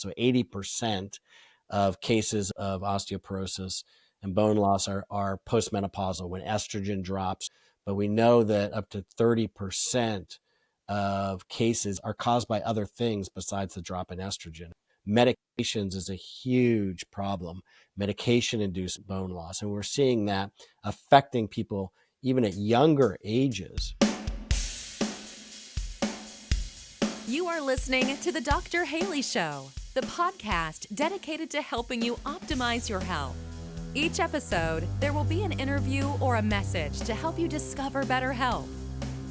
So 80% of cases of osteoporosis and bone loss are postmenopausal when estrogen drops. But we know that up to 30% of cases are caused by other things besides the drop in estrogen. Medications is a huge problem, medication-induced bone loss. And we're seeing that affecting people even at younger ages. You are listening to The Dr. Haley Show, the podcast dedicated to helping you optimize your health. Each episode, there will be an interview or a message to help you discover better health.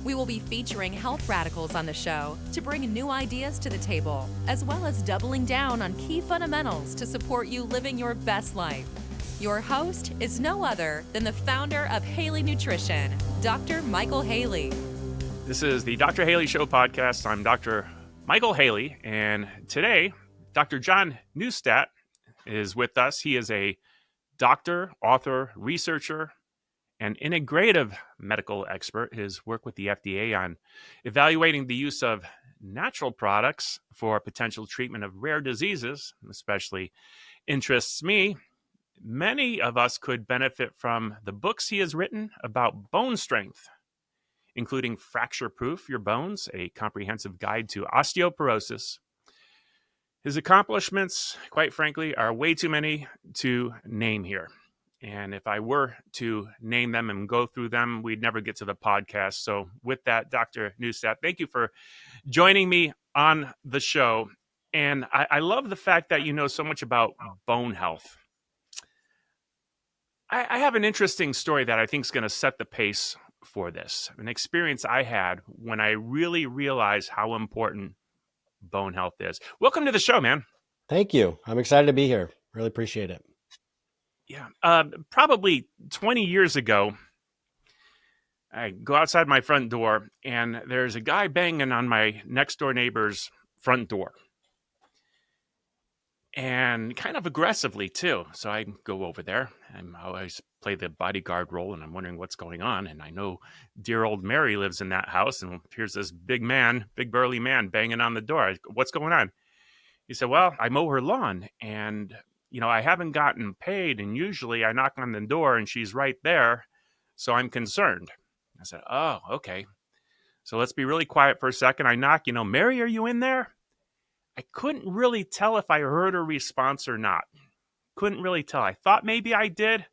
We will be featuring health radicals on the show to bring new ideas to the table, as well as doubling down on key fundamentals to support you living your best life. Your host is no other than the founder of Haley Nutrition, Dr. Michael Haley. This is the Dr. Haley Show podcast. I'm Dr. Michael Haley, and today, Dr. John Neustadt is with us. He is a doctor, author, researcher, and integrative medical expert. His work with the FDA on evaluating the use of natural products for potential treatment of rare diseases, especially interests me. Many of us could benefit from the books he has written about bone strength, including Fracture Proof Your Bones, a comprehensive guide to osteoporosis. His accomplishments, quite frankly, are way too many to name here. And if I were to name them and go through them, we'd never get to the podcast. So with that, Dr. Neustadt, thank you for joining me on the show. And I love the fact that you know so much about bone health. I have an interesting story that I think is going to set the pace for this. An experience I had when I really realized how important bone health is. Welcome to the show, man. Thank you. I'm excited to be here. Really appreciate it. Yeah. Probably 20 years ago, I go outside my front door and there's a guy banging on my next door neighbor's front door. And kind of aggressively too. So I go over there. I always play the bodyguard role and I'm wondering what's going on. And I know dear old Mary lives in that house. And here's this big burly man banging on the door. What's going on? He said, well, I mow her lawn and, I haven't gotten paid. And usually I knock on the door and she's right there. So I'm concerned. I said, oh, okay. So let's be really quiet for a second. I knock, Mary, are you in there? I couldn't really tell if I heard a response or not. Couldn't really tell. I thought maybe I did.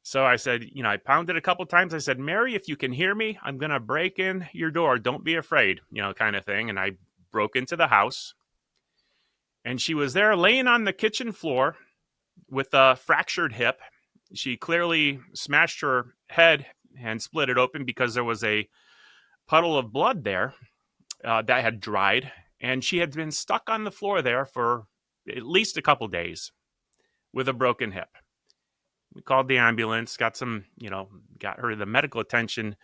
So I said, I pounded a couple times. I said, Mary, if you can hear me, I'm going to break in your door. Don't be afraid, kind of thing. And I broke into the house. And she was there laying on the kitchen floor with a fractured hip. She clearly smashed her head and split it open because there was a puddle of blood there that had dried. And she had been stuck on the floor there for at least a couple days with a broken hip. We called the ambulance, got her the medical attention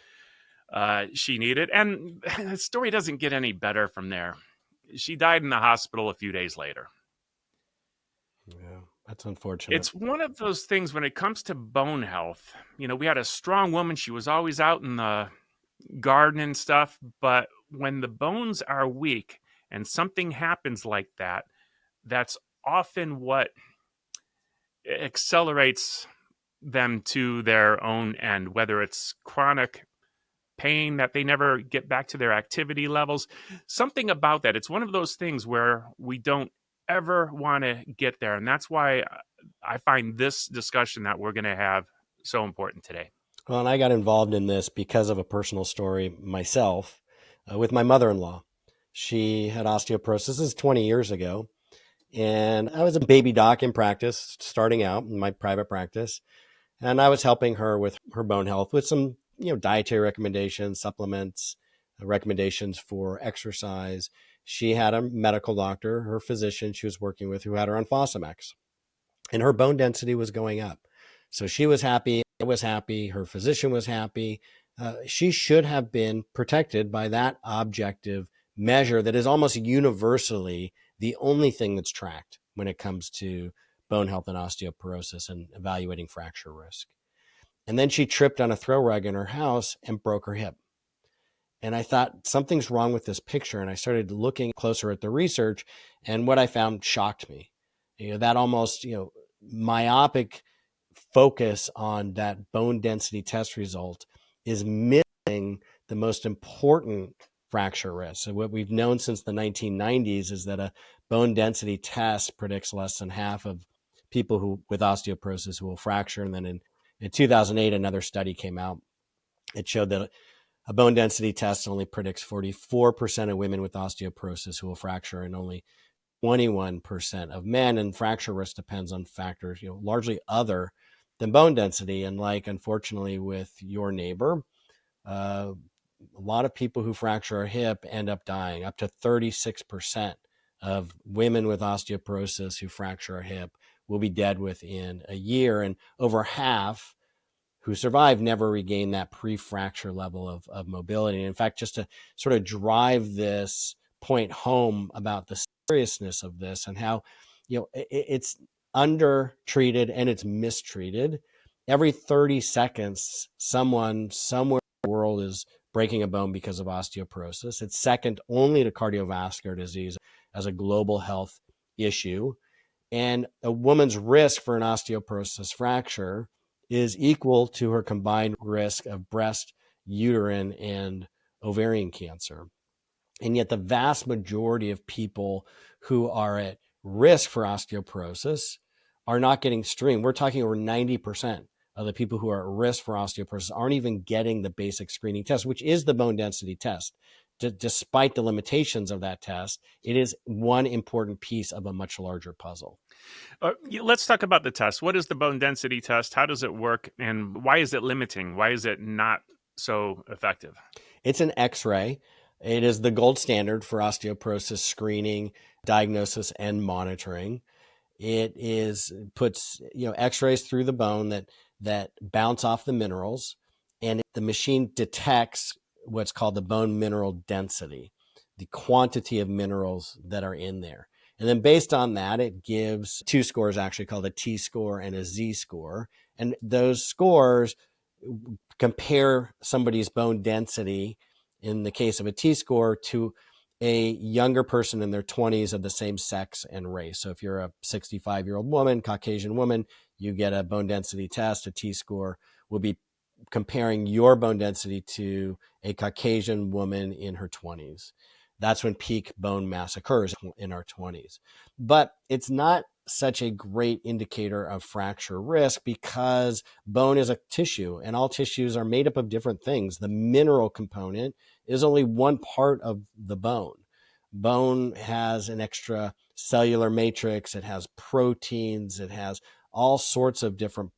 she needed. And the story doesn't get any better from there. She died in the hospital a few days later. Yeah, that's unfortunate. It's one of those things when it comes to bone health. We had a strong woman. She was always out in the garden and stuff. But when the bones are weak, and something happens like that, that's often what accelerates them to their own end, whether it's chronic pain that they never get back to their activity levels. Something about that. It's one of those things where we don't ever want to get there. And that's why I find this discussion that we're going to have so important today. Well, and I got involved in this because of a personal story myself with my mother-in-law. She had osteoporosis. This is 20 years ago. And I was a baby doc in practice, starting out in my private practice. And I was helping her with her bone health with some, dietary recommendations, supplements, recommendations for exercise. She had a medical doctor, her physician she was working with, who had her on Fosamax. And her bone density was going up. So she was happy. I was happy. Her physician was happy. She should have been protected by that objective measure that is almost universally the only thing that's tracked when it comes to bone health and osteoporosis and evaluating fracture risk. And then she tripped on a throw rug in her house and broke her hip. And I thought something's wrong with this picture. And I started looking closer at the research, and what I found shocked me. That almost, myopic focus on that bone density test result is missing the most important fracture risk. So what we've known since the 1990s is that a bone density test predicts less than half of people who with osteoporosis who will fracture. And then in 2008, another study came out. It showed that a bone density test only predicts 44% of women with osteoporosis who will fracture, and only 21% of men. And fracture risk depends on factors, largely other than bone density. And like, unfortunately, with your neighbor, a lot of people who fracture a hip end up dying. Up to 36% of women with osteoporosis who fracture a hip will be dead within a year. And over half who survive never regain that pre-fracture level of mobility. And in fact, just to sort of drive this point home about the seriousness of this and how, it's undertreated and it's mistreated. Every 30 seconds, someone somewhere in the world is breaking a bone because of osteoporosis. It's second only to cardiovascular disease as a global health issue. And a woman's risk for an osteoporosis fracture is equal to her combined risk of breast, uterine, and ovarian cancer. And yet the vast majority of people who are at risk for osteoporosis are not getting screened. We're talking over 90% of the people who are at risk for osteoporosis aren't even getting the basic screening test, which is the bone density test. Despite the limitations of that test, it is one important piece of a much larger puzzle. Let's talk about the test. What is the bone density test? How does it work? And why is it limiting? Why is it not so effective? It's an X-ray. It is the gold standard for osteoporosis screening, diagnosis, and monitoring. It puts X-rays through the bone that bounce off the minerals, and the machine detects what's called the bone mineral density, the quantity of minerals that are in there. And then based on that, it gives two scores actually called a T-score and a Z-score. And those scores compare somebody's bone density in the case of a T-score to a younger person in their 20s of the same sex and race. So if you're a 65-year-old woman, Caucasian woman, you get a bone density test. A T-score will be comparing your bone density to a Caucasian woman in her 20s. That's when peak bone mass occurs, in our 20s. But it's not such a great indicator of fracture risk because bone is a tissue and all tissues are made up of different things. The mineral component is only one part of the bone. Bone has an extra cellular matrix. It has proteins. It has all sorts of different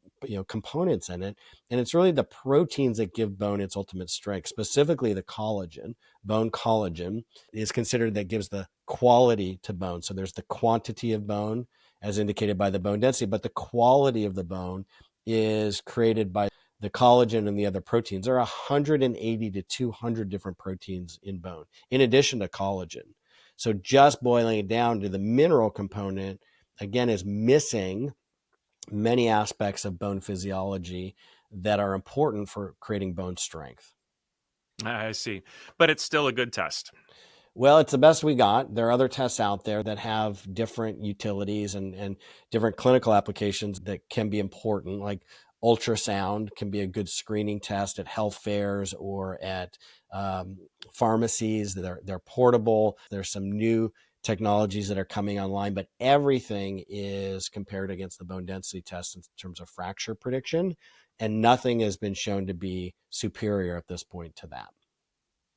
components in it. And it's really the proteins that give bone its ultimate strength, specifically the collagen. Bone collagen is considered that gives the quality to bone. So there's the quantity of bone as indicated by the bone density, but the quality of the bone is created by the collagen and the other proteins. There are 180 to 200 different proteins in bone, in addition to collagen. So just boiling it down to the mineral component, again, is missing many aspects of bone physiology that are important for creating bone strength. I see. But it's still a good test. Well, it's the best we got. There are other tests out there that have different utilities and different clinical applications that can be important, like ultrasound can be a good screening test at health fairs or at pharmacies. They're portable. There's some new technologies that are coming online, but everything is compared against the bone density test in terms of fracture prediction, and nothing has been shown to be superior at this point to that.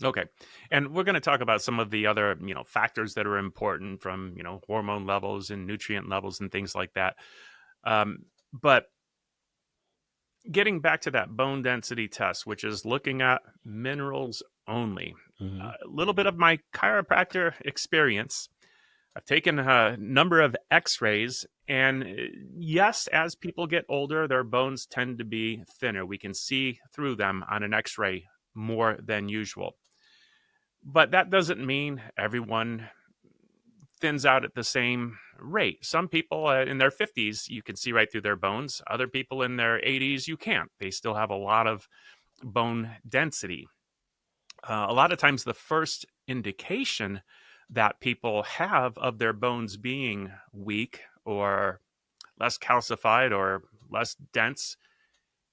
Okay. And we're going to talk about some of the other, factors that are important from, hormone levels and nutrient levels and things like that. But getting back to that bone density test, which is looking at minerals only, Mm-hmm. a little bit of my chiropractor experience. I've taken a number of x-rays, and yes, as people get older, their bones tend to be thinner. We can see through them on an x-ray more than usual. But that doesn't mean everyone thins out at the same rate. Some people in their 50s, you can see right through their bones. Other people in their 80s, you can't. They still have a lot of bone density. A lot of times, the first indication that people have of their bones being weak or less calcified or less dense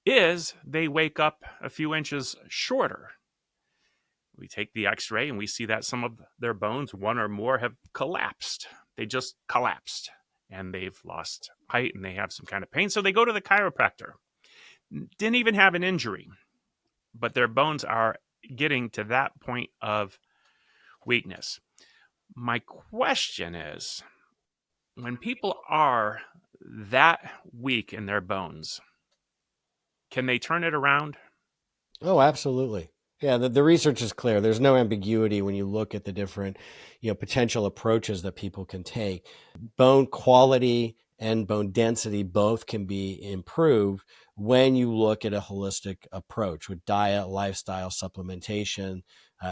is they wake up a few inches shorter. We take the x-ray and we see that some of their bones, one or more, have collapsed. They just collapsed and they've lost height and they have some kind of pain. So they go to the chiropractor. Didn't even have an injury, but their bones are getting to that point of weakness. My question is, when people are that weak in their bones, can they turn it around? Oh, absolutely. Yeah, the research is clear. There's no ambiguity when you look at the different, potential approaches that people can take. Bone quality and bone density both can be improved when you look at a holistic approach with diet, lifestyle, supplementation,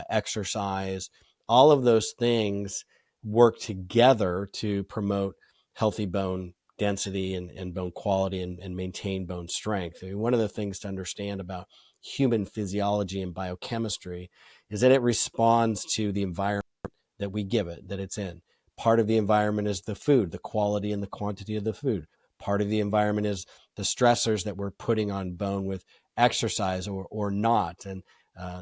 exercise. All of those things work together to promote healthy bone density and bone quality and maintain bone strength. I mean, one of the things to understand about human physiology and biochemistry is that it responds to the environment that we give it, that it's in. Part of the environment is the food, the quality and the quantity of the food. Part of the environment is the stressors that we're putting on bone with exercise or not. And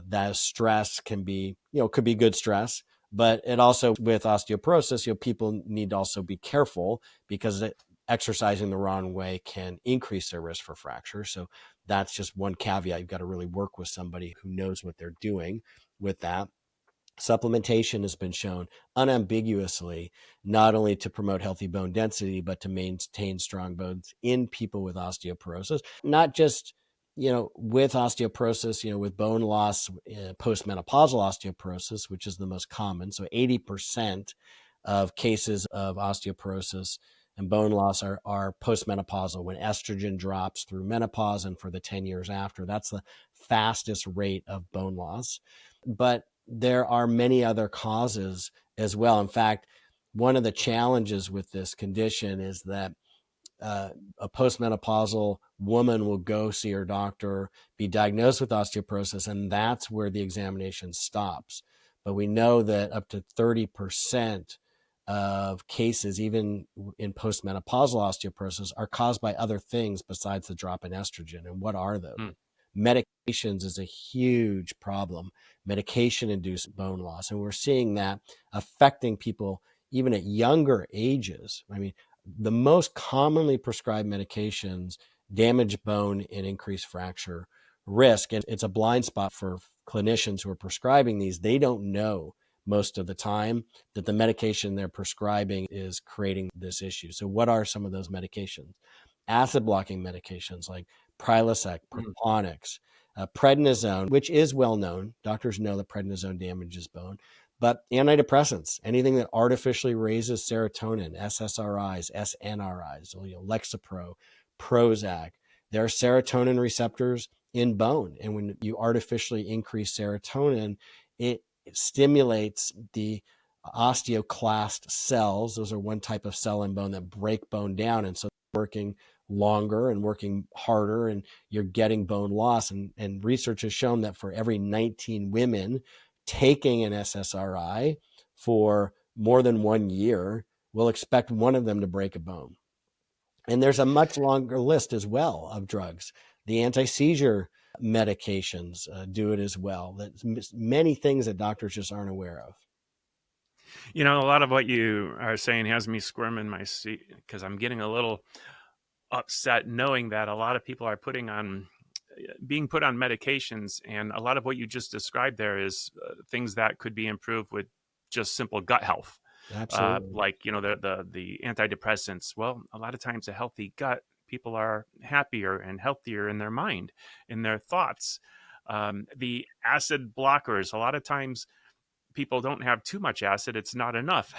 that stress can be, could be good stress, but it also, with osteoporosis, people need to also be careful because exercising the wrong way can increase their risk for fracture. So that's just one caveat. You've got to really work with somebody who knows what they're doing with that. Supplementation has been shown unambiguously not only to promote healthy bone density, but to maintain strong bones in people with osteoporosis, not just, with osteoporosis, with bone loss, postmenopausal osteoporosis, which is the most common. So 80% of cases of osteoporosis and bone loss are postmenopausal, when estrogen drops through menopause and for the 10 years after. That's the fastest rate of bone loss. But there are many other causes as well. In fact, one of the challenges with this condition is that a postmenopausal woman will go see her doctor, be diagnosed with osteoporosis, and that's where the examination stops. But we know that up to 30% of cases, even in postmenopausal osteoporosis, are caused by other things besides the drop in estrogen. And what are those? Medications is a huge problem. Medication-induced bone loss. And we're seeing that affecting people even at younger ages. I mean, the most commonly prescribed medications damage bone and increase fracture risk. And it's a blind spot for clinicians who are prescribing these. They don't know most of the time that the medication they're prescribing is creating this issue. So what are some of those medications? Acid blocking medications like Prilosec, Proponix, prednisone, which is well known. Doctors know that prednisone damages bone. But antidepressants, anything that artificially raises serotonin, SSRIs, SNRIs, Lexapro, Prozac, there are serotonin receptors in bone. And when you artificially increase serotonin, it stimulates the osteoclast cells. Those are one type of cell in bone that break bone down. And so working longer and working harder, and you're getting bone loss. And research has shown that for every 19 women taking an SSRI for more than 1 year, we'll expect one of them to break a bone. And there's a much longer list as well of drugs. The anti-seizure medications do it as well. There's many things that doctors just aren't aware of. A lot of what you are saying has me squirm in my seat because I'm getting a little upset knowing that a lot of people are being put on medications, and a lot of what you just described there is things that could be improved with just simple gut health. Absolutely. Like the antidepressants. Well, a lot of times a healthy gut, people are happier and healthier in their mind, in their thoughts. The acid blockers, a lot of times people don't have too much acid, it's not enough.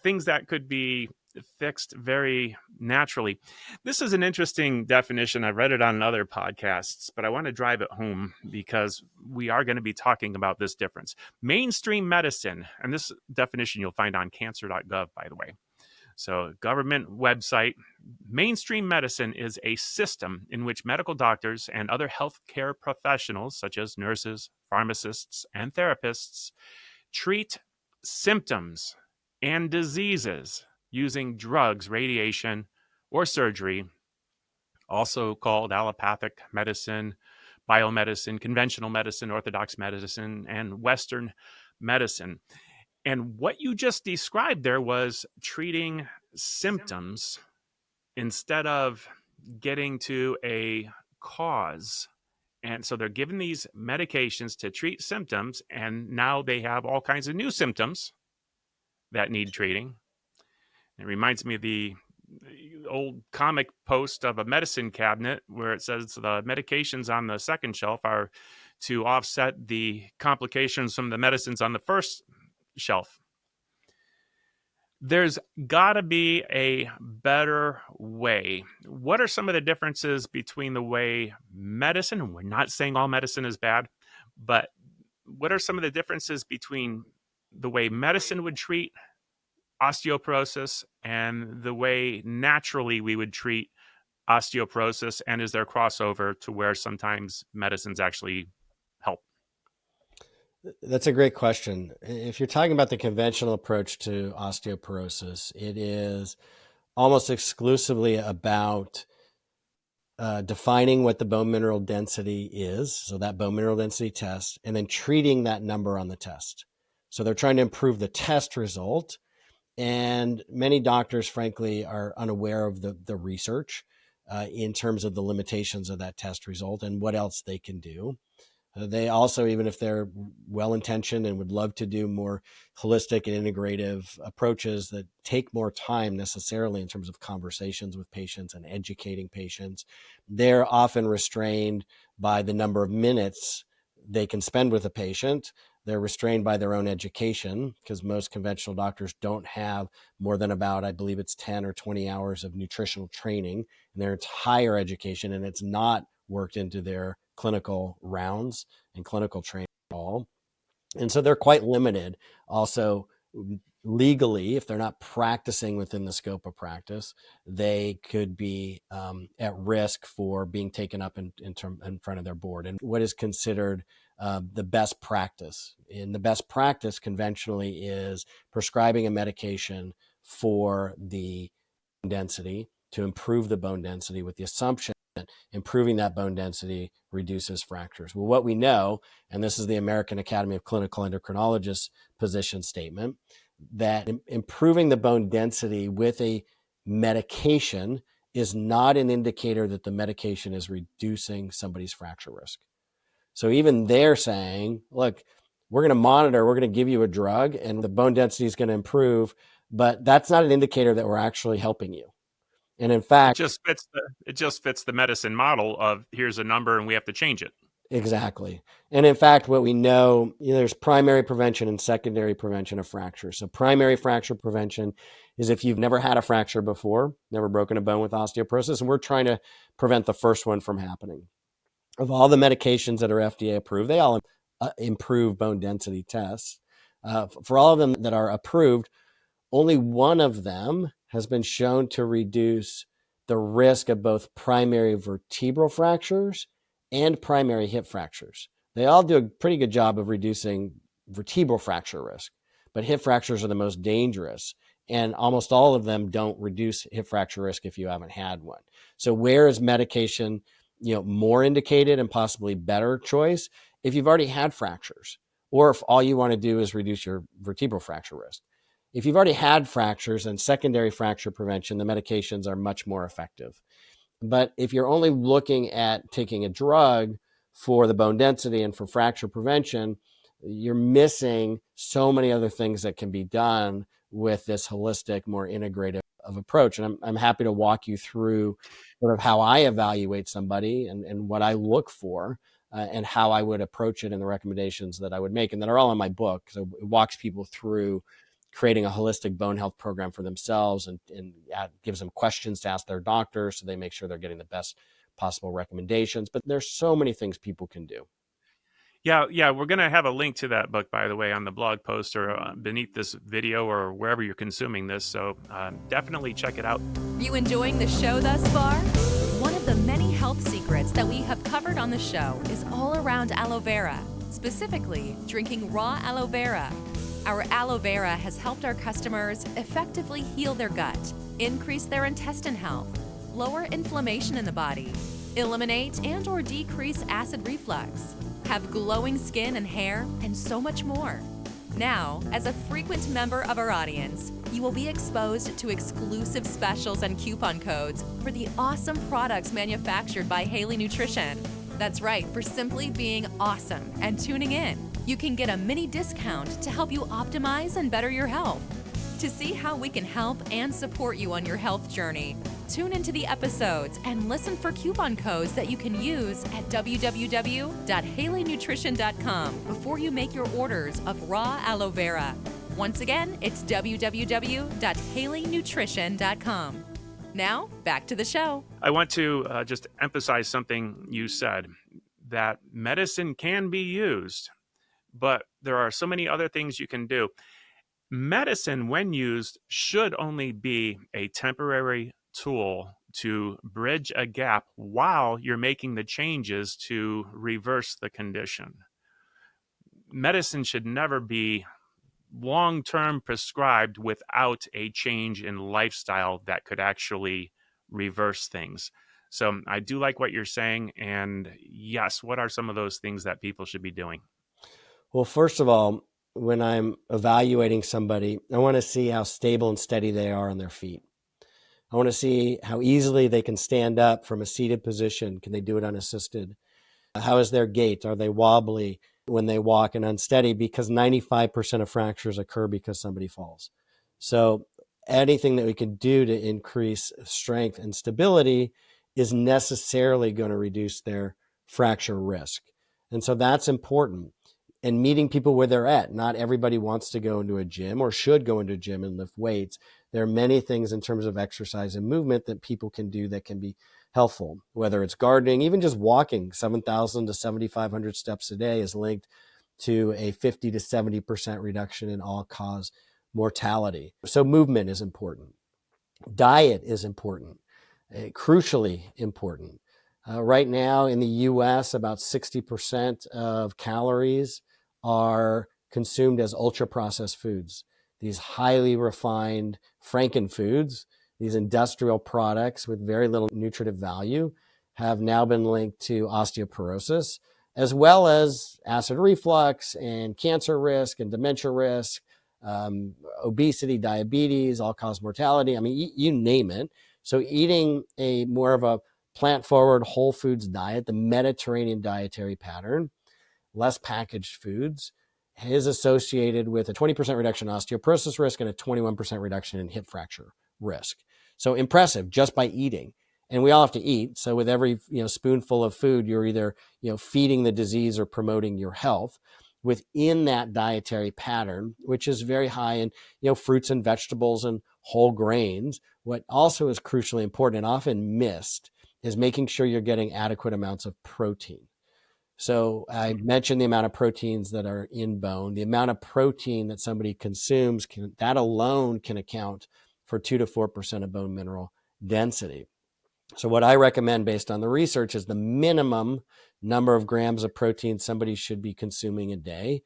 Things that could be fixed very naturally. This is an interesting definition. I read it on other podcasts, but I want to drive it home because we are going to be talking about this difference. Mainstream medicine, and this definition you'll find on cancer.gov, by the way. So, government website. Mainstream medicine is a system in which medical doctors and other healthcare professionals, such as nurses, pharmacists, and therapists, treat symptoms and diseases using drugs, radiation, or surgery, also called allopathic medicine, biomedicine, conventional medicine, orthodox medicine, and Western medicine. And what you just described there was treating symptoms instead of getting to a cause. And so they're given these medications to treat symptoms, and now they have all kinds of new symptoms that need treating. It reminds me of the old comic post of a medicine cabinet where it says the medications on the second shelf are to offset the complications from the medicines on the first shelf. There's got to be a better way. What are some of the differences between the way medicine, and we're not saying all medicine is bad, but what are some of the differences between the way medicine would treat osteoporosis and the way naturally we would treat osteoporosis? And is there crossover to where sometimes medicines actually help? That's a great question. If you're talking about the conventional approach to osteoporosis, it is almost exclusively about defining what the bone mineral density is, so that bone mineral density test, and then treating that number on the test. So they're trying to improve the test result. And many doctors, frankly, are unaware of the research in terms of the limitations of that test result and what else they can do. They also, even if they're well-intentioned and would love to do more holistic and integrative approaches that take more time necessarily in terms of conversations with patients and educating patients, they're often restrained by the number of minutes they can spend with a patient. They're restrained by their own education because most conventional doctors don't have more than about, I believe it's 10 or 20 hours of nutritional training in their entire education, and it's not worked into their clinical rounds and clinical training at all. And so they're quite limited also legally. If they're not practicing within the scope of practice, they could be at risk for being taken up in front of their board. And what is considered the best practice? And the best practice conventionally is prescribing a medication for the density to improve the bone density with the assumption that improving that bone density reduces fractures. Well, what we know, and this is the American Academy of Clinical Endocrinologists position statement, that improving the bone density with a medication is not an indicator that the medication is reducing somebody's fracture risk. So even they're saying, look, we're going to monitor, we're going to give you a drug and the bone density is going to improve, but that's not an indicator that we're actually helping you. And in fact, it just fits the medicine model of here's a number and we have to change it. Exactly. And in fact, what we know, there's primary prevention and secondary prevention of fractures. So primary fracture prevention is if you've never had a fracture before, never broken a bone with osteoporosis, and we're trying to prevent the first one from happening. Of all the medications that are FDA approved, they all improve bone density tests. For all of them that are approved, only one of them has been shown to reduce the risk of both primary vertebral fractures and primary hip fractures. They all do a pretty good job of reducing vertebral fracture risk, but hip fractures are the most dangerous. And almost all of them don't reduce hip fracture risk if you haven't had one. So where is medication, more indicated and possibly better choice? If you've already had fractures, or if all you want to do is reduce your vertebral fracture risk. If you've already had fractures and secondary fracture prevention, the medications are much more effective. But if you're only looking at taking a drug for the bone density and for fracture prevention, you're missing so many other things that can be done with this holistic, more integrative of approach. And I'm happy to walk you through sort of how I evaluate somebody and what I look for and how I would approach it and the recommendations that I would make, and that are all in my book. So it walks people through creating a holistic bone health program for themselves and gives them questions to ask their doctor so they make sure they're getting the best possible recommendations. But there's so many things people can do. Yeah, we're going to have a link to that book, by the way, on the blog post or beneath this video or wherever you're consuming this. So definitely check it out. You enjoying the show thus far? One of the many health secrets that we have covered on the show is all around aloe vera, specifically drinking raw aloe vera. Our aloe vera has helped our customers effectively heal their gut, increase their intestine health, lower inflammation in the body, eliminate and/or decrease acid reflux, have glowing skin and hair, and so much more. Now, as a frequent member of our audience, you will be exposed to exclusive specials and coupon codes for the awesome products manufactured by Haley Nutrition. That's right, for simply being awesome and tuning in, you can get a mini discount to help you optimize and better your health. To see how we can help and support you on your health journey, tune into the episodes and listen for coupon codes that you can use at www.haleynutrition.com before you make your orders of raw aloe vera. Once again, it's www.haleynutrition.com. Now, back to the show. I want to just emphasize something you said, that medicine can be used, but there are so many other things you can do. Medicine, when used, should only be a temporary tool to bridge a gap while you're making the changes to reverse the condition. Medicine should never be long-term prescribed without a change in lifestyle that could actually reverse things. So I do like what you're saying. And yes, what are some of those things that people should be doing? Well, first of all, when I'm evaluating somebody, I want to see how stable and steady they are on their feet. I want to see how easily they can stand up from a seated position. Can they do it unassisted? How is their gait? Are they wobbly when they walk and unsteady? Because 95% of fractures occur because somebody falls. So anything that we can do to increase strength and stability is necessarily going to reduce their fracture risk. And so that's important. And meeting people where they're at. Not everybody wants to go into a gym or should go into a gym and lift weights. There are many things in terms of exercise and movement that people can do that can be helpful, whether it's gardening, even just walking 7,000 to 7,500 steps a day is linked to a 50 to 70% reduction in all-cause mortality. So movement is important. Diet is important, crucially important. Right now in the US, about 60% of calories are consumed as ultra-processed foods. These highly refined frankenfoods, these industrial products with very little nutritive value, have now been linked to osteoporosis, as well as acid reflux and cancer risk and dementia risk, obesity, diabetes, all-cause mortality. I mean, you name it. So eating a more of a plant-forward whole foods diet, the Mediterranean dietary pattern, less packaged foods, is associated with a 20% reduction in osteoporosis risk and a 21% reduction in hip fracture risk. So impressive just by eating. And we all have to eat. So with every spoonful of food, you're either feeding the disease or promoting your health within that dietary pattern, which is very high in fruits and vegetables and whole grains. What also is crucially important and often missed is making sure you're getting adequate amounts of protein. So I mentioned the amount of proteins that are in bone. The amount of protein that somebody consumes, that alone can account for 2 to 4% of bone mineral density. So what I recommend based on the research is the minimum number of grams of protein somebody should be consuming a day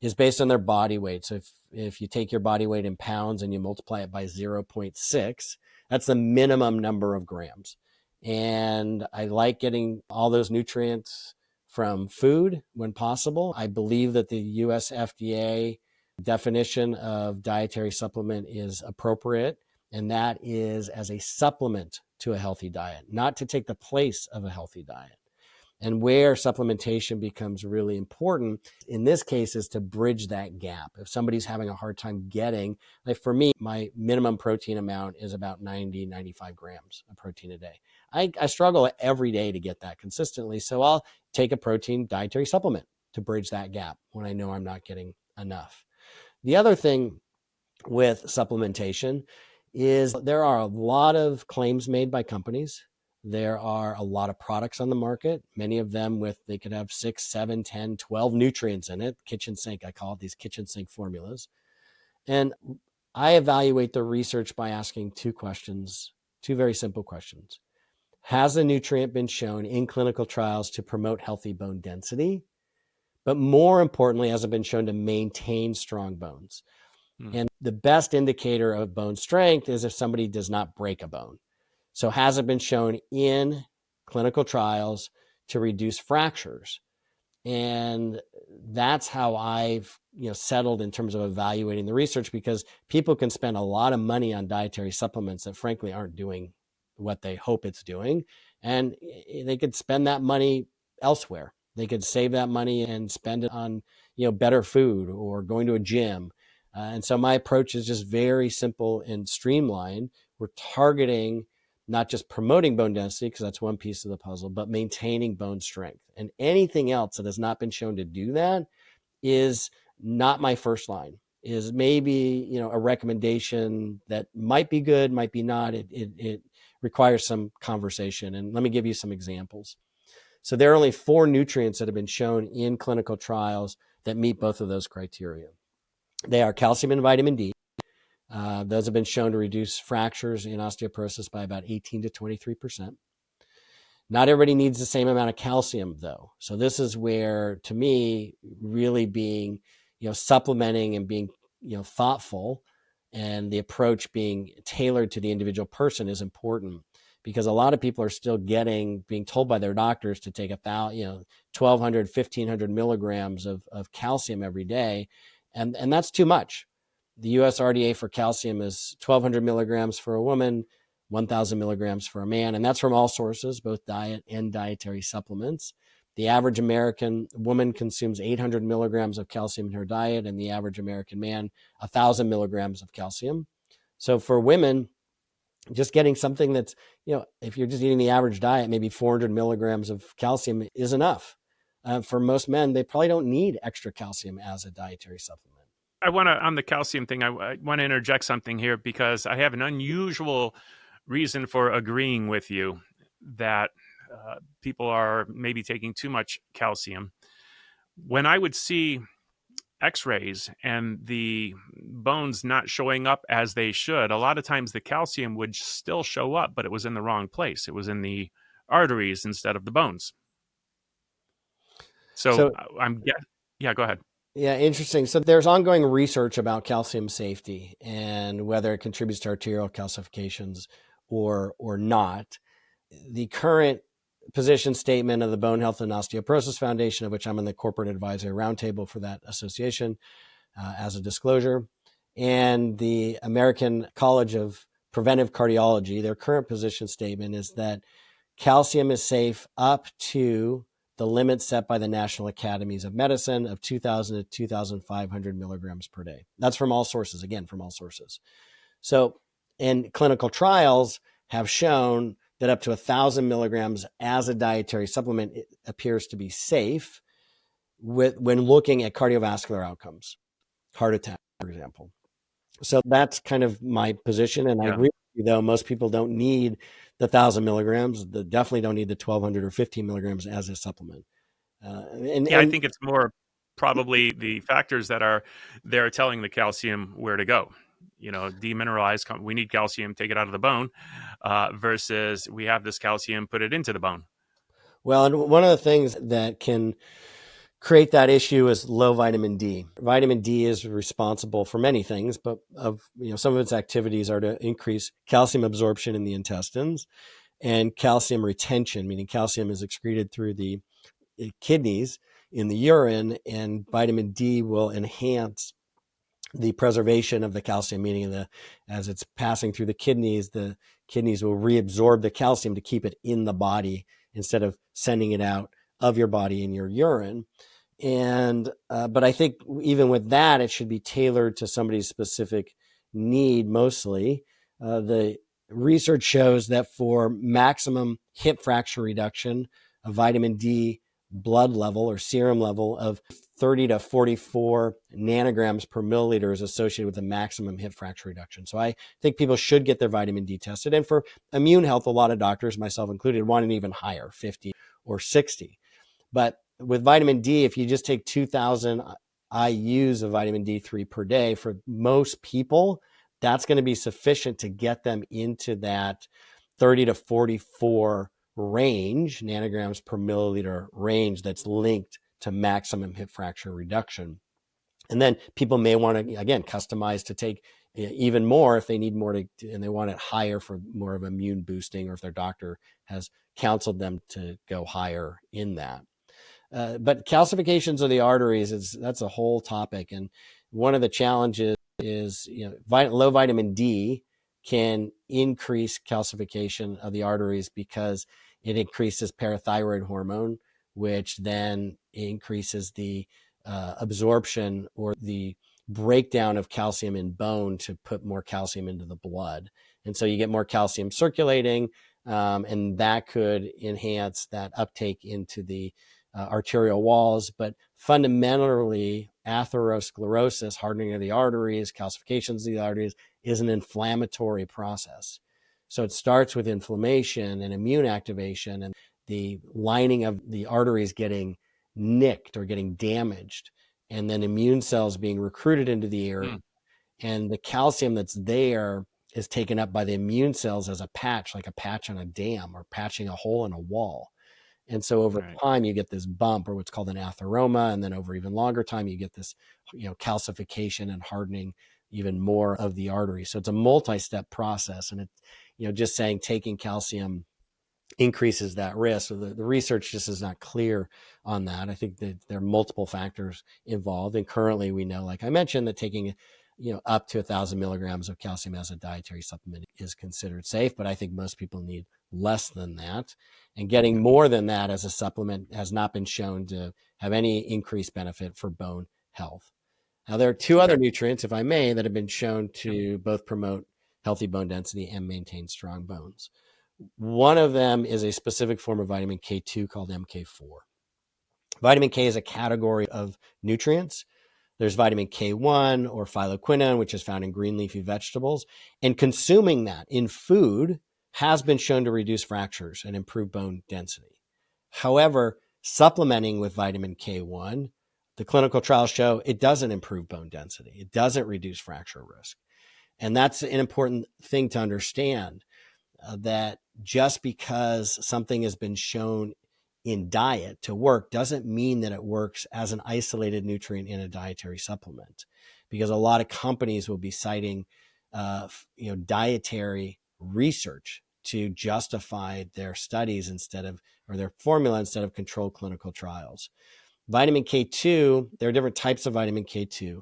is based on their body weight. So if you take your body weight in pounds and you multiply it by 0.6, that's the minimum number of grams. And I like getting all those nutrients from food when possible. I believe that the US FDA definition of dietary supplement is appropriate, and that is as a supplement to a healthy diet, not to take the place of a healthy diet. And where supplementation becomes really important in this case is to bridge that gap. If somebody's having a hard time getting, like for me, my minimum protein amount is about 95 grams of protein a day. I struggle every day to get that consistently. So I'll take a protein dietary supplement to bridge that gap when I know I'm not getting enough. The other thing with supplementation is there are a lot of claims made by companies There are a lot of products on the market, many of them they could have 6, 7, 10, 12 nutrients in it. Kitchen sink, I call it, these kitchen sink formulas. And I evaluate the research by asking two questions, two very simple questions. Has a nutrient been shown in clinical trials to promote healthy bone density? But more importantly, has it been shown to maintain strong bones? And the best indicator of bone strength is if somebody does not break a bone. So has it been shown in clinical trials to reduce fractures? And that's how I've settled in terms of evaluating the research, because people can spend a lot of money on dietary supplements that frankly aren't doing what they hope it's doing. And they could spend that money elsewhere. They could save that money and spend it on better food or going to a gym. And so my approach is just very simple and streamlined. We're targeting not just promoting bone density, because that's one piece of the puzzle, but maintaining bone strength. And anything else that has not been shown to do that is not my first line, is maybe, a recommendation that might be good, might be not. It requires some conversation. And let me give you some examples. So there are only 4 nutrients that have been shown in clinical trials that meet both of those criteria. They are calcium and vitamin D. Those have been shown to reduce fractures in osteoporosis by about 18 to 23%. Not everybody needs the same amount of calcium, though. So this is where, to me, really being, supplementing and being, thoughtful, and the approach being tailored to the individual person is important, because a lot of people are still being told by their doctors to take 1,200, 1,500 milligrams of calcium every day. And that's too much. The US RDA for calcium is 1,200 milligrams for a woman, 1,000 milligrams for a man. And that's from all sources, both diet and dietary supplements. The average American woman consumes 800 milligrams of calcium in her diet, and the average American man, 1,000 milligrams of calcium. So for women, just getting something that's, if you're just eating the average diet, maybe 400 milligrams of calcium is enough. For most men, they probably don't need extra calcium as a dietary supplement. On the calcium thing, I want to interject something here, because I have an unusual reason for agreeing with you that people are maybe taking too much calcium. When I would see x-rays and the bones not showing up as they should, a lot of times the calcium would still show up, but it was in the wrong place. It was in the arteries instead of the bones. So yeah, go ahead. Yeah, interesting. So there's ongoing research about calcium safety and whether it contributes to arterial calcifications or not. The current position statement of the Bone Health and Osteoporosis Foundation, of which I'm in the corporate advisory roundtable for that association, as a disclosure, and the American College of Preventive Cardiology, their current position statement is that calcium is safe up to the limit set by the National Academies of Medicine of 2,000 to 2,500 milligrams per day. That's from all sources, again, from all sources. So, and clinical trials have shown that up to 1,000 milligrams as a dietary supplement appears to be safe when looking at cardiovascular outcomes, heart attack, for example. So that's kind of my position. And I agree with you, though, most people don't need the 1,000 milligrams. They definitely don't need the 1,200 or 15 milligrams as a supplement. I think it's more probably the factors that are there telling the calcium where to go. Demineralize, we need calcium, take it out of the bone, versus we have this calcium, put it into the bone. Well, and one of the things that can create that issue is low vitamin D. Vitamin D is responsible for many things, but some of its activities are to increase calcium absorption in the intestines and calcium retention, meaning calcium is excreted through the kidneys in the urine, and vitamin D will enhance the preservation of the calcium, meaning as it's passing through the kidneys will reabsorb the calcium to keep it in the body instead of sending it out of your body in your urine. And but I think even with that, it should be tailored to somebody's specific need mostly. The research shows that for maximum hip fracture reduction, vitamin D blood level or serum level of 30 to 44 nanograms per milliliter is associated with a maximum hip fracture reduction. So I think people should get their vitamin D tested. And for immune health, a lot of doctors, myself included, want an even higher, 50 or 60. But with vitamin D, if you just take 2,000 IUs of vitamin D3 per day, for most people, that's going to be sufficient to get them into that 30 to 44 range, nanograms per milliliter range, that's linked to maximum hip fracture reduction. And then people may want to, again, customize to take even more if they need more and they want it higher for more of immune boosting, or if their doctor has counseled them to go higher in that. But calcifications of the arteries, that's a whole topic. And one of the challenges is, low vitamin D can increase calcification of the arteries because it increases parathyroid hormone, which then increases the absorption or the breakdown of calcium in bone to put more calcium into the blood. And so you get more calcium circulating, and that could enhance that uptake into the arterial walls. But fundamentally, atherosclerosis, hardening of the arteries, calcifications of the arteries, is an inflammatory process. So it starts with inflammation and immune activation and the lining of the arteries getting nicked or getting damaged, and then immune cells being recruited into the area. And the calcium that's there is taken up by the immune cells as a patch, like a patch on a dam or patching a hole in a wall. And so over time, you get this bump, or what's called an atheroma. And then over even longer time, you get this, calcification and hardening even more of the artery. So it's a multi-step process. And it, just saying taking calcium increases that risk. So the research just is not clear on that. I think that there are multiple factors involved. And currently we know, like I mentioned, that taking up to 1,000 milligrams of calcium as a dietary supplement is considered safe, but I think most people need less than that. And getting more than that as a supplement has not been shown to have any increased benefit for bone health. Now, there are two other nutrients, if I may, that have been shown to both promote healthy bone density and maintain strong bones. One of them is a specific form of vitamin K2 called MK4. Vitamin K is a category of nutrients. There's vitamin K1 or phyloquinone, which is found in green leafy vegetables. And consuming that in food has been shown to reduce fractures and improve bone density. However, supplementing with vitamin K1, the clinical trials show it doesn't improve bone density. It doesn't reduce fracture risk. And that's an important thing to understand, that just because something has been shown in diet to work doesn't mean that it works as an isolated nutrient in a dietary supplement, because a lot of companies will be citing dietary research to justify their studies or their formula instead of controlled clinical trials. Vitamin K2, there are different types of vitamin K2.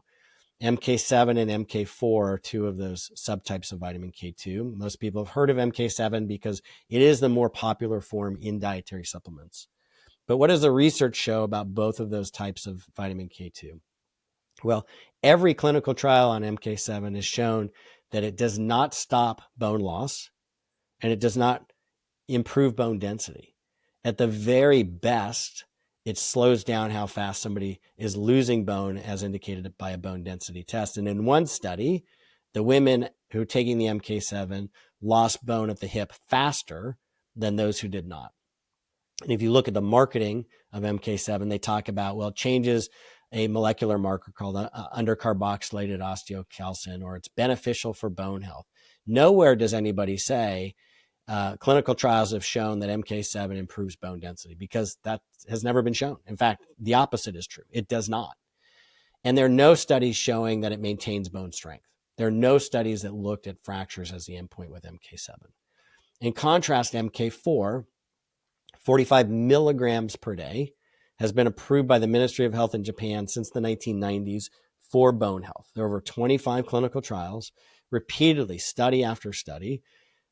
MK7 and MK4 are two of those subtypes of vitamin K2. Most people have heard of MK7 because it is the more popular form in dietary supplements. But what does the research show about both of those types of vitamin K2? Well, every clinical trial on MK7 has shown that it does not stop bone loss and it does not improve bone density. At the very best, it slows down how fast somebody is losing bone, as indicated by a bone density test. And in one study, the women who were taking the MK7 lost bone at the hip faster than those who did not. And if you look at the marketing of MK7, they talk about, well, it changes a molecular marker called undercarboxylated osteocalcin, or it's beneficial for bone health. Nowhere does anybody say clinical trials have shown that MK7 improves bone density, because that has never been shown. In fact, the opposite is true. It does not. And there are no studies showing that it maintains bone strength. There are no studies that looked at fractures as the endpoint with MK7. In contrast, MK4, 45 milligrams per day, has been approved by the Ministry of Health in Japan since the 1990s for bone health. There are over 25 clinical trials, repeatedly, study after study,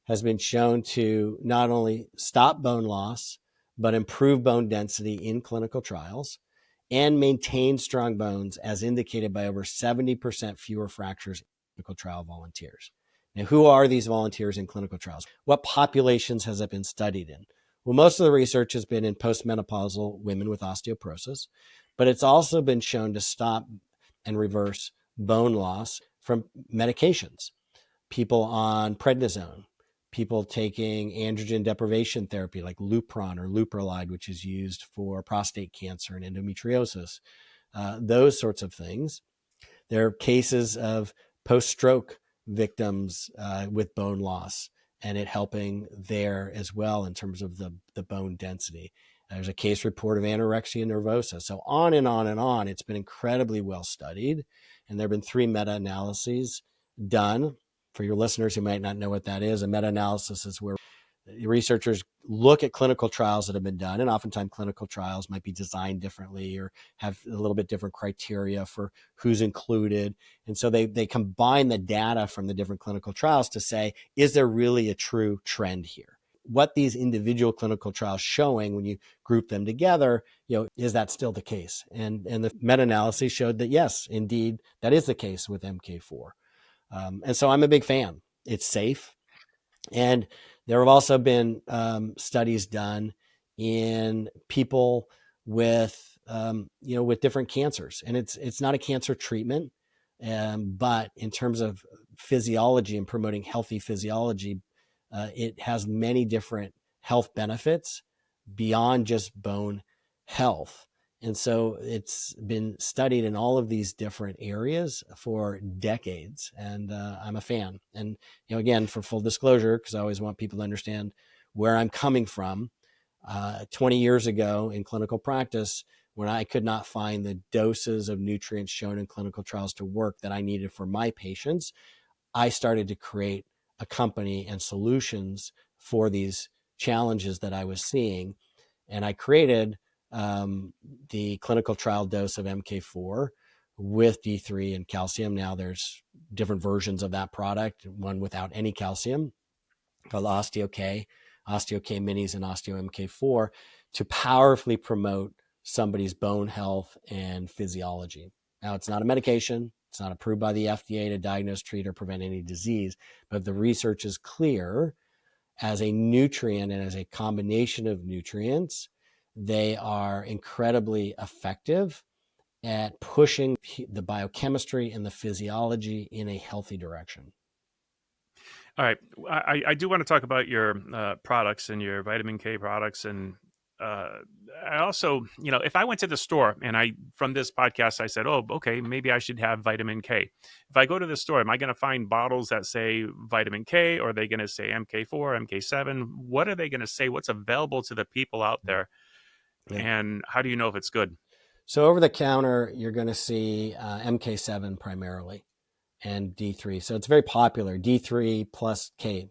has been shown to not only stop bone loss, but improve bone density in clinical trials and maintain strong bones, as indicated by over 70% fewer fractures in clinical trial volunteers. Now, who are these volunteers in clinical trials? What populations has it been studied in? Well, most of the research has been in postmenopausal women with osteoporosis, but it's also been shown to stop and reverse bone loss from medications. People on prednisone, people taking androgen deprivation therapy like Lupron or Leuprolide, which is used for prostate cancer and endometriosis, those sorts of things. There are cases of post-stroke victims with bone loss and it helping there as well in terms of the bone density. There's a case report of anorexia nervosa. So on and on and on. It's been incredibly well studied. And there have been 3 meta-analyses done. For your listeners who might not know what that is, a meta-analysis is where researchers look at clinical trials that have been done, and oftentimes clinical trials might be designed differently or have a little bit different criteria for who's included. And so they combine the data from the different clinical trials to say, is there really a true trend here? What these individual clinical trials showing when you group them together, is that still the case? And the meta-analysis showed that yes, indeed, that is the case with MK4. And so I'm a big fan. It's safe. And there have also been studies done in people with, with different cancers. And it's not a cancer treatment, but in terms of physiology and promoting healthy physiology, it has many different health benefits beyond just bone health. And so it's been studied in all of these different areas for decades. And I'm a fan. And, again, for full disclosure, because I always want people to understand where I'm coming from, 20 years ago in clinical practice, when I could not find the doses of nutrients shown in clinical trials to work that I needed for my patients, I started to create a company and solutions for these challenges that I was seeing. And I created the clinical trial dose of MK4 with D3 and calcium. Now there's different versions of that product, one without any calcium called OsteoK Minis and Osteo MK4 to powerfully promote somebody's bone health and physiology. Now it's not a medication. It's not approved by the FDA to diagnose, treat, or prevent any disease, but the research is clear as a nutrient and as a combination of nutrients. They are incredibly effective at pushing the biochemistry and the physiology in a healthy direction. All right. I do want to talk about your products and your vitamin K products. And I also, if I went to the store and from this podcast, I said, oh, okay, maybe I should have vitamin K. If I go to the store, am I going to find bottles that say vitamin K, or are they going to say MK4, MK7? What are they going to say? What's available to the people out there? Yeah. And how do you know if it's good? So over the counter, you're going to see MK7 primarily and D3. So it's very popular, D3 plus K,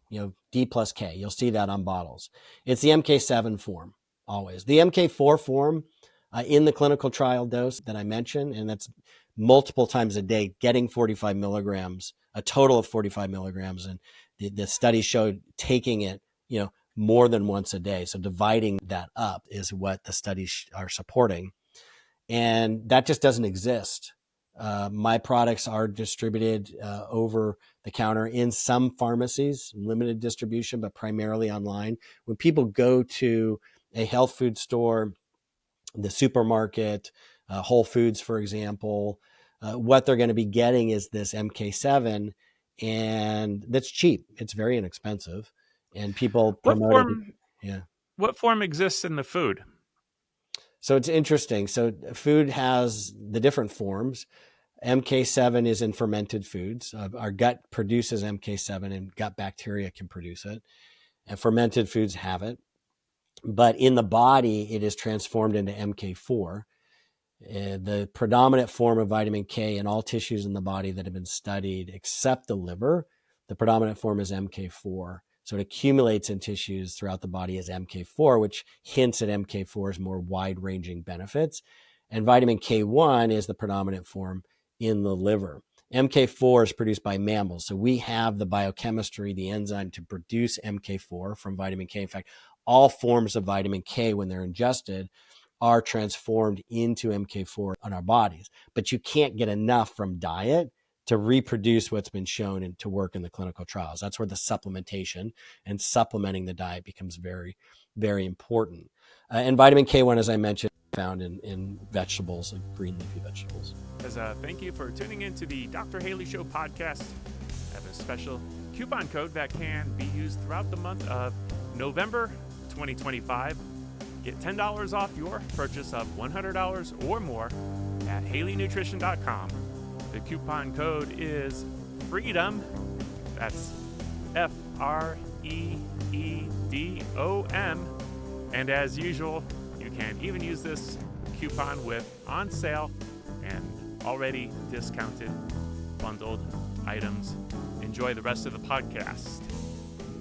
D plus K. You'll see that on bottles. It's the MK7 form always. The MK4 form in the clinical trial dose that I mentioned, and that's multiple times a day, getting 45 milligrams, a total of 45 milligrams. And the study showed taking it, more than once a day. So dividing that up is what the studies are supporting. And that just doesn't exist. My products are distributed over the counter in some pharmacies, limited distribution, but primarily online. When people go to a health food store, the supermarket, Whole Foods, for example, what they're going to be getting is this MK7, and that's cheap. It's very inexpensive. And people promote it. Yeah. What form exists in the food? So it's interesting. So food has the different forms. MK7 is in fermented foods. Our gut produces MK7 and gut bacteria can produce it. And fermented foods have it. But in the body, it is transformed into MK4. The predominant form of vitamin K in all tissues in the body that have been studied, except the liver, the predominant form is MK4. So it accumulates in tissues throughout the body as MK4, which hints at MK4's more wide-ranging benefits. And vitamin K1 is the predominant form in the liver. MK4 is produced by mammals. So we have the biochemistry, the enzyme to produce MK4 from vitamin K. In fact, all forms of vitamin K, when they're ingested, are transformed into MK4 on our bodies. But you can't get enough from diet to reproduce what's been shown and to work in the clinical trials. That's where the supplementation and supplementing the diet becomes very, very important. And vitamin K1, as I mentioned, found in vegetables, like green leafy vegetables. As a thank you for tuning into the Dr. Haley Show podcast, I have a special coupon code that can be used throughout the month of November 2025. Get $10 off your purchase of $100 or more at HaleyNutrition.com. The coupon code is FREEDOM. That's FREEDOM. And as usual, you can even use this coupon with on sale and already discounted bundled items. Enjoy the rest of the podcast.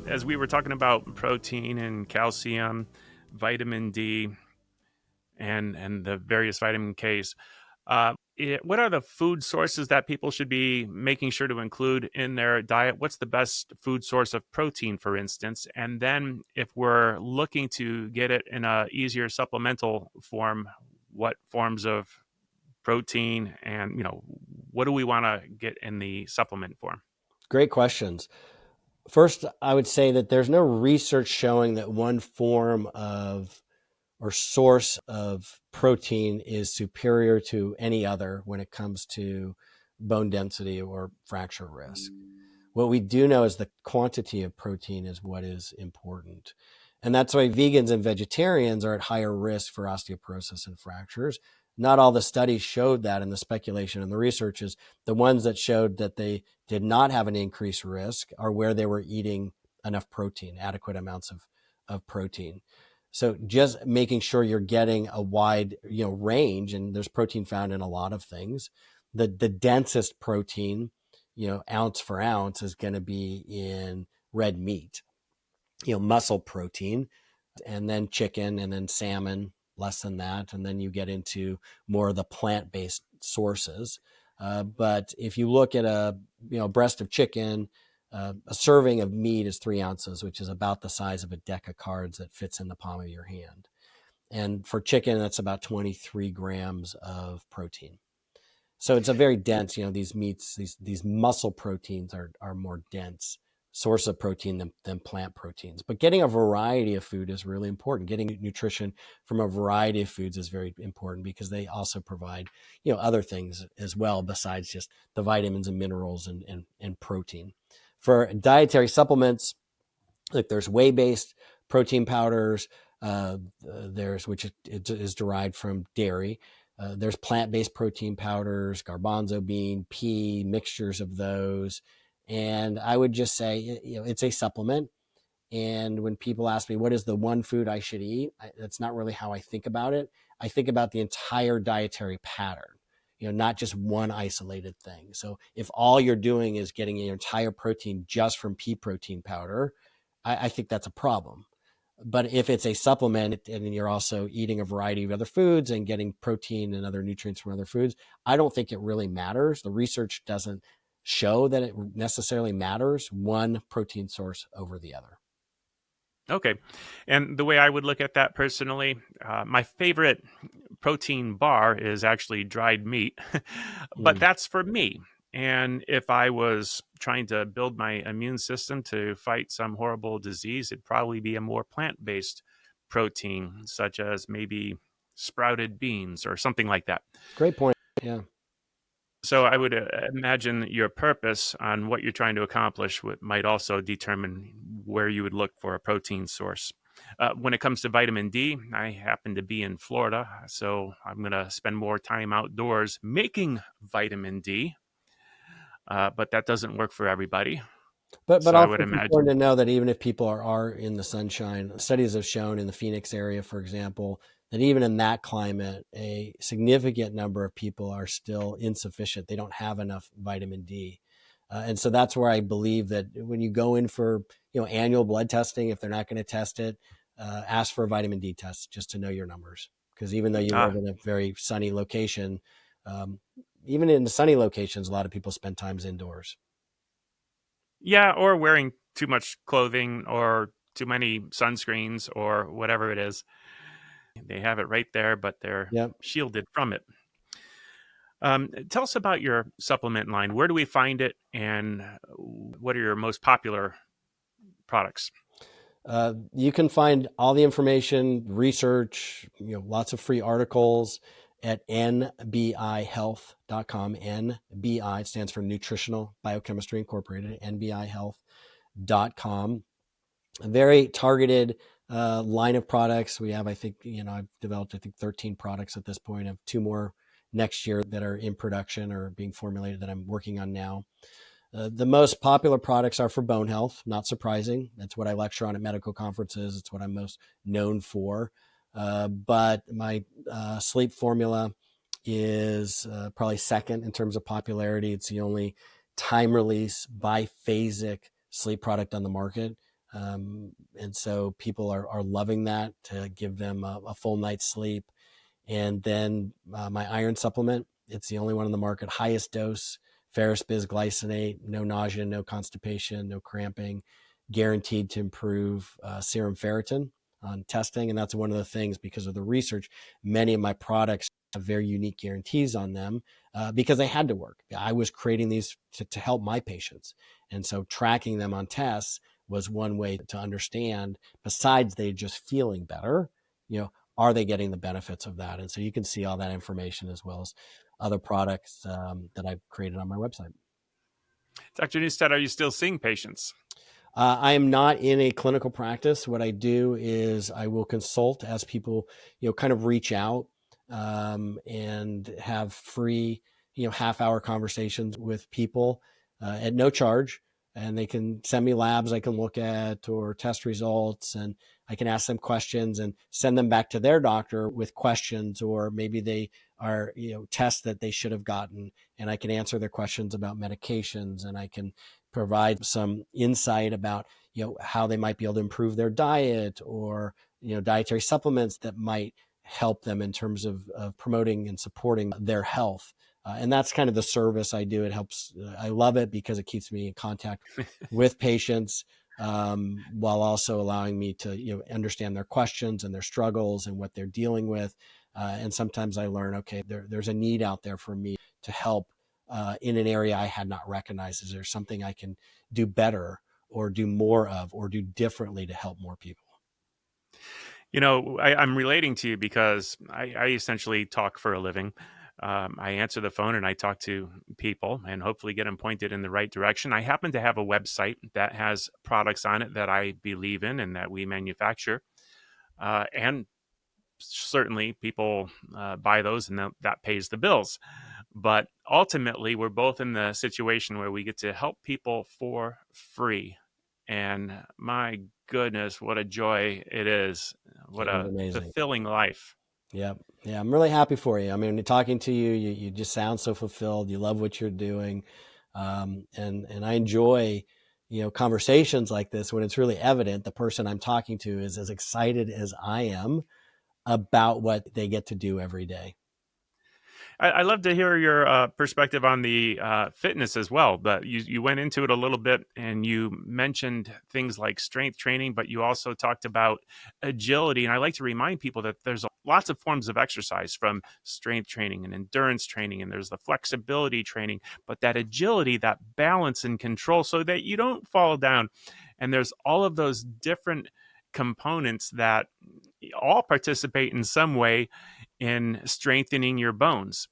As we were talking about protein and calcium, vitamin D, and the various vitamin Ks, what are the food sources that people should be making sure to include in their diet? What's the best food source of protein, for instance? And then if we're looking to get it in a easier supplemental form, what forms of protein and, what do we want to get in the supplement form? Great questions. First, I would say that there's no research showing that one form of or source of protein is superior to any other when it comes to bone density or fracture risk. What we do know is the quantity of protein is what is important. And that's why vegans and vegetarians are at higher risk for osteoporosis and fractures. Not all the studies showed that, and the speculation and the research is the ones that showed that they did not have an increased risk are where they were eating enough protein, adequate amounts of protein. So just making sure you're getting a wide, range, and there's protein found in a lot of things. The densest protein, ounce for ounce, is going to be in red meat, muscle protein, and then chicken, and then salmon, less than that. And then you get into more of the plant-based sources. But if you look at a breast of chicken, a serving of meat is 3 ounces, which is about the size of a deck of cards that fits in the palm of your hand. And for chicken, that's about 23 grams of protein. So it's a very dense, these meats, these muscle proteins are more dense source of protein than plant proteins. But getting a variety of food is really important. Getting nutrition from a variety of foods is very important because they also provide, other things as well besides just the vitamins and minerals and protein. For dietary supplements, like there's whey-based protein powders, which is derived from dairy. There's plant-based protein powders, garbanzo bean, pea, mixtures of those. And I would just say, it's a supplement. And when people ask me, what is the one food I should eat? That's not really how I think about it. I think about the entire dietary pattern, not just one isolated thing. So if all you're doing is getting your entire protein just from pea protein powder, I think that's a problem. But if it's a supplement and you're also eating a variety of other foods and getting protein and other nutrients from other foods, I don't think it really matters. The research doesn't show that it necessarily matters one protein source over the other. Okay. And the way I would look at that personally, my favorite protein bar is actually dried meat, but that's for me. And if I was trying to build my immune system to fight some horrible disease, it'd probably be a more plant-based protein, such as maybe sprouted beans or something like that. Great point. Yeah. So I would imagine your purpose on what you're trying to accomplish might also determine where you would look for a protein source. When it comes to vitamin D, I happen to be in Florida, so I'm going to spend more time outdoors making vitamin D, but that doesn't work for everybody. But So also I would it's imagine important to know that even if people are in the sunshine, studies have shown in the Phoenix area, for example, that even in that climate, a significant number of people are still insufficient. They don't have enough vitamin D. And so that's where I believe that when you go in for, annual blood testing, if they're not going to test it, ask for a vitamin D test just to know your numbers. Because even though you live in a very sunny location, even in the sunny locations, a lot of people spend times indoors. Yeah, or wearing too much clothing or too many sunscreens or whatever it is. They have it right there, but they're Yep. shielded from it. Tell us about your supplement line. Where do we find it, and what are your most popular products? You can find all the information, research, lots of free articles at nbihealth.com. NBI stands for Nutritional Biochemistry Incorporated, nbihealth.com. A very targeted line of products. We have, I think, I've developed, 13 products at this point. I have 2 more next year that are in production or being formulated that I'm working on now. The most popular products are for bone health, not surprising. That's what I lecture on at medical conferences. It's what I'm most known for. But my sleep formula is probably second in terms of popularity. It's the only time release biphasic sleep product on the market. And so people are loving that to give them a full night's sleep. And then my iron supplement, it's the only one on the market, highest dose, ferrous bisglycinate, no nausea, no constipation, no cramping, guaranteed to improve serum ferritin on testing. And that's one of the things, because of the research, many of my products have very unique guarantees on them because they had to work. I was creating these to help my patients. And so tracking them on tests was one way to understand, besides they just feeling better, are they getting the benefits of that? And so you can see all that information as well as other products that I've created on my website. Dr. Neustadt, are you still seeing patients? I am not in a clinical practice. What I do is I will consult as people, kind of reach out and have free, half-hour conversations with people at no charge. And they can send me labs I can look at or test results, and I can ask them questions and send them back to their doctor with questions, or maybe they are, tests that they should have gotten, and I can answer their questions about medications, and I can provide some insight about, how they might be able to improve their diet, or, dietary supplements that might help them in terms of promoting and supporting their health. And that's kind of the service I do. It helps. I love it because it keeps me in contact with patients while also allowing me to understand their questions and their struggles and what they're dealing with. And sometimes I learn, okay, there's a need out there for me to help in an area I had not recognized. Is there something I can do better or do more of or do differently to help more people? I'm relating to you because I essentially talk for a living. I answer the phone and I talk to people and hopefully get them pointed in the right direction. I happen to have a website that has products on it that I believe in and that we manufacture. And certainly people buy those, and that pays the bills. But ultimately, we're both in the situation where we get to help people for free. And my goodness, what a joy it is. What a fulfilling life. Yeah. Yeah. I'm really happy for you. I mean, talking to you, you just sound so fulfilled. You love what you're doing. And I enjoy, conversations like this when it's really evident the person I'm talking to is as excited as I am about what they get to do every day. I love to hear your perspective on the fitness as well. But you went into it a little bit, and you mentioned things like strength training, but you also talked about agility. And I like to remind people that there's lots of forms of exercise, from strength training and endurance training, and there's the flexibility training, but that agility, that balance and control so that you don't fall down. And there's all of those different components that all participate in some way in strengthening your bones.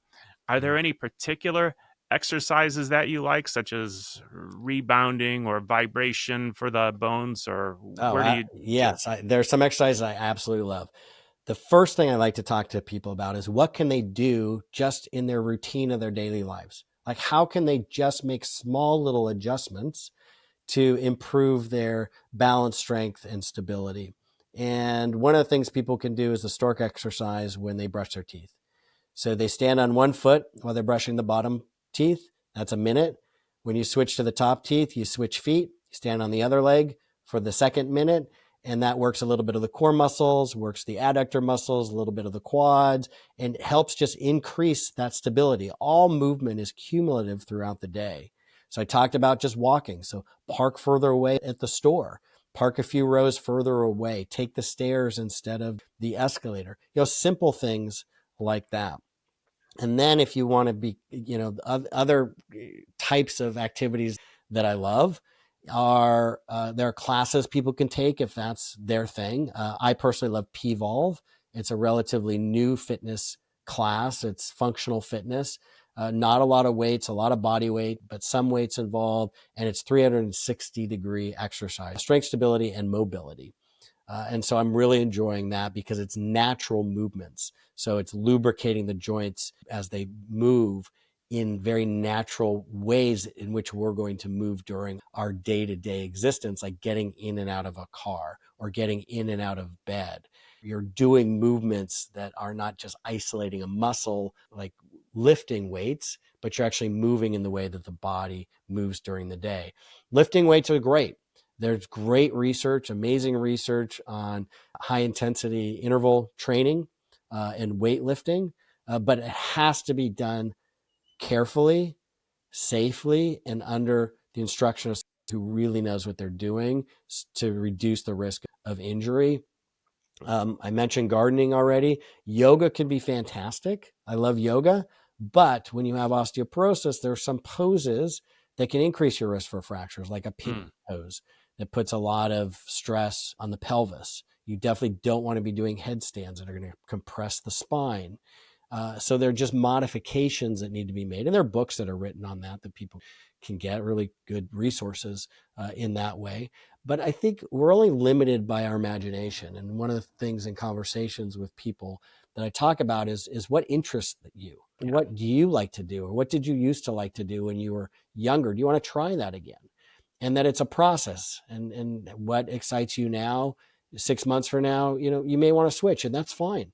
Are there any particular exercises that you like, such as rebounding or vibration for the bones, or where do you? Yes, there's some exercises I absolutely love. The first thing I like to talk to people about is what can they do just in their routine of their daily lives? Like, how can they just make small little adjustments to improve their balance, strength, and stability? And one of the things people can do is the stork exercise when they brush their teeth. So they stand on one foot while they're brushing the bottom teeth. That's a minute. When you switch to the top teeth, you switch feet. You stand on the other leg for the second minute. And that works a little bit of the core muscles, works the adductor muscles, a little bit of the quads, and helps just increase that stability. All movement is cumulative throughout the day. So I talked about just walking. So park further away at the store. Park a few rows further away. Take the stairs instead of the escalator. Simple things like that. And then if you want to be, other types of activities that I love are there are classes people can take if that's their thing. I personally love P-Volve. It's a relatively new fitness class. It's functional fitness. Not a lot of weights, a lot of body weight, but some weights involved, and it's 360-degree exercise, strength, stability, and mobility. And so I'm really enjoying that because it's natural movements. So it's lubricating the joints as they move in very natural ways in which we're going to move during our day-to-day existence, like getting in and out of a car or getting in and out of bed. You're doing movements that are not just isolating a muscle, like lifting weights, but you're actually moving in the way that the body moves during the day. Lifting weights are great. There's great research, amazing research on high intensity interval training and weightlifting, but it has to be done carefully, safely, and under the instruction of someone who really knows what they're doing to reduce the risk of injury. I mentioned gardening already. Yoga can be fantastic. I love yoga, but when you have osteoporosis, there are some poses that can increase your risk for fractures, like a pigeon pose that puts a lot of stress on the pelvis. You definitely don't want to be doing headstands that are going to compress the spine. So there are just modifications that need to be made. And there are books that are written on that people can get, really good resources in that way. But I think we're only limited by our imagination. And one of the things in conversations with people that I talk about is what interests you? Yeah. What do you like to do? Or what did you used to like to do when you were younger? Do you want to try that again? And that it's a process. And what excites you now, 6 months from now, you may want to switch, and that's fine.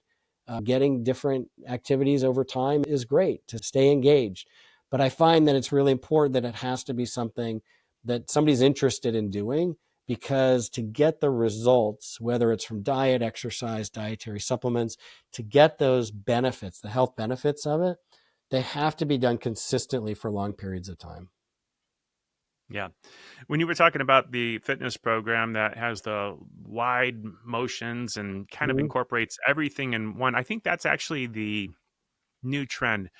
Getting different activities over time is great to stay engaged. But I find that it's really important that it has to be something that somebody's interested in doing, because to get the results, whether it's from diet, exercise, dietary supplements, to get those benefits, the health benefits of it, they have to be done consistently for long periods of time. Yeah. When you were talking about the fitness program that has the wide motions and kind of incorporates everything in one, I think that's actually the new trend.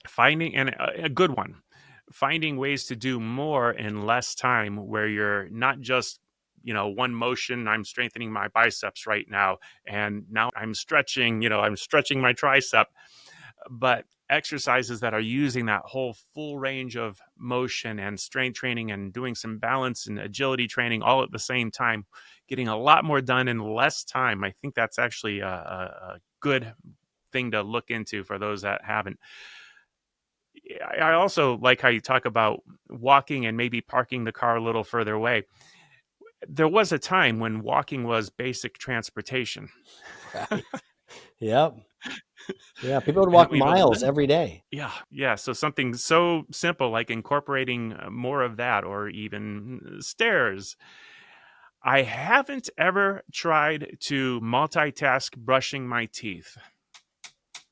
Finding, and a good one, finding ways to do more in less time, where you're not just, one motion. I'm strengthening my biceps right now, and now I'm stretching, I'm stretching my tricep, but exercises that are using that whole full range of motion and strength training and doing some balance and agility training all at the same time, getting a lot more done in less time. I think that's actually a good thing to look into for those that haven't. I also like how you talk about walking and maybe parking the car a little further away. There was a time when walking was basic transportation. Right. Yep. Yeah. People would And walk we've miles every day. yeah. So something so simple like incorporating more of that, or even stairs. I haven't ever tried to multitask brushing my teeth,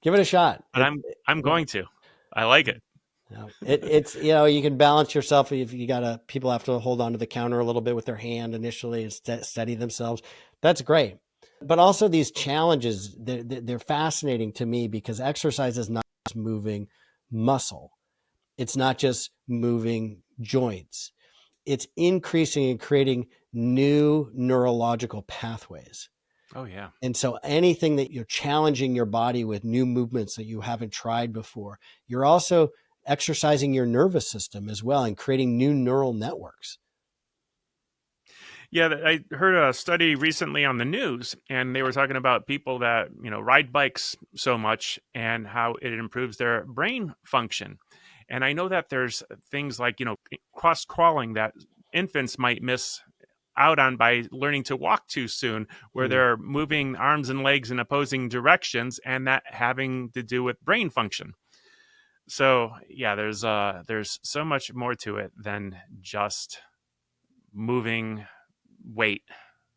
Give it a shot. but I'm Yeah. going to. I like it. No, it's you can balance yourself if you people have to hold on to the counter a little bit with their hand initially and steady themselves. That's great. But also these challenges, they're fascinating to me, because exercise is not just moving muscle. It's not just moving joints. It's increasing and creating new neurological pathways. Oh yeah. And so anything that you're challenging your body with, new movements that you haven't tried before, you're also exercising your nervous system as well and creating new neural networks. Yeah, I heard a study recently on the news, and they were talking about people that, ride bikes so much and how it improves their brain function. And I know that there's things like, cross crawling that infants might miss out on by learning to walk too soon, where Mm. they're moving arms and legs in opposing directions, and that having to do with brain function. So, yeah, there's so much more to it than just moving weight.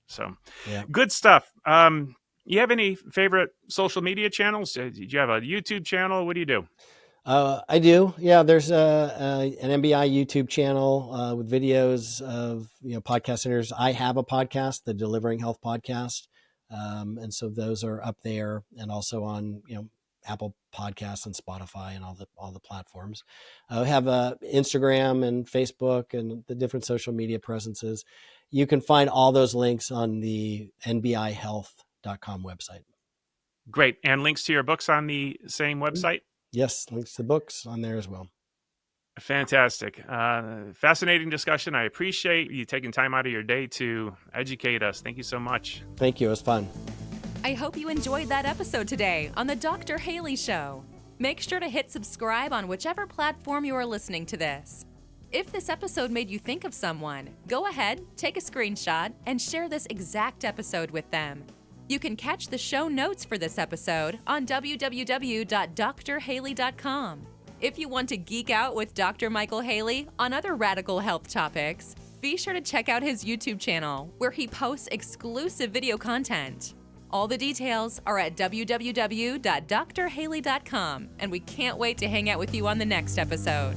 So Yeah. good stuff. You have any favorite social media channels? Do you have a YouTube channel? What do you do? I do. Yeah. There's an MBI YouTube channel with videos of, podcast interviews. I have a podcast, the Delivering Health podcast. And so those are up there, and also on, Apple Podcasts and Spotify and all the platforms. We have Instagram and Facebook and the different social media presences. You can find all those links on the nbihealth.com website. Great. And links to your books on the same website? Yes, links to books on there as well. Fantastic. Fascinating discussion. I appreciate you taking time out of your day to educate us. Thank you so much. Thank you. It was fun. I hope you enjoyed that episode today on The Dr. Haley Show. Make sure to hit subscribe on whichever platform you are listening to this. If this episode made you think of someone, go ahead, take a screenshot, and share this exact episode with them. You can catch the show notes for this episode on www.drhaley.com. If you want to geek out with Dr. Michael Haley on other radical health topics, be sure to check out his YouTube channel, where he posts exclusive video content. All the details are at www.drhaley.com, and we can't wait to hang out with you on the next episode.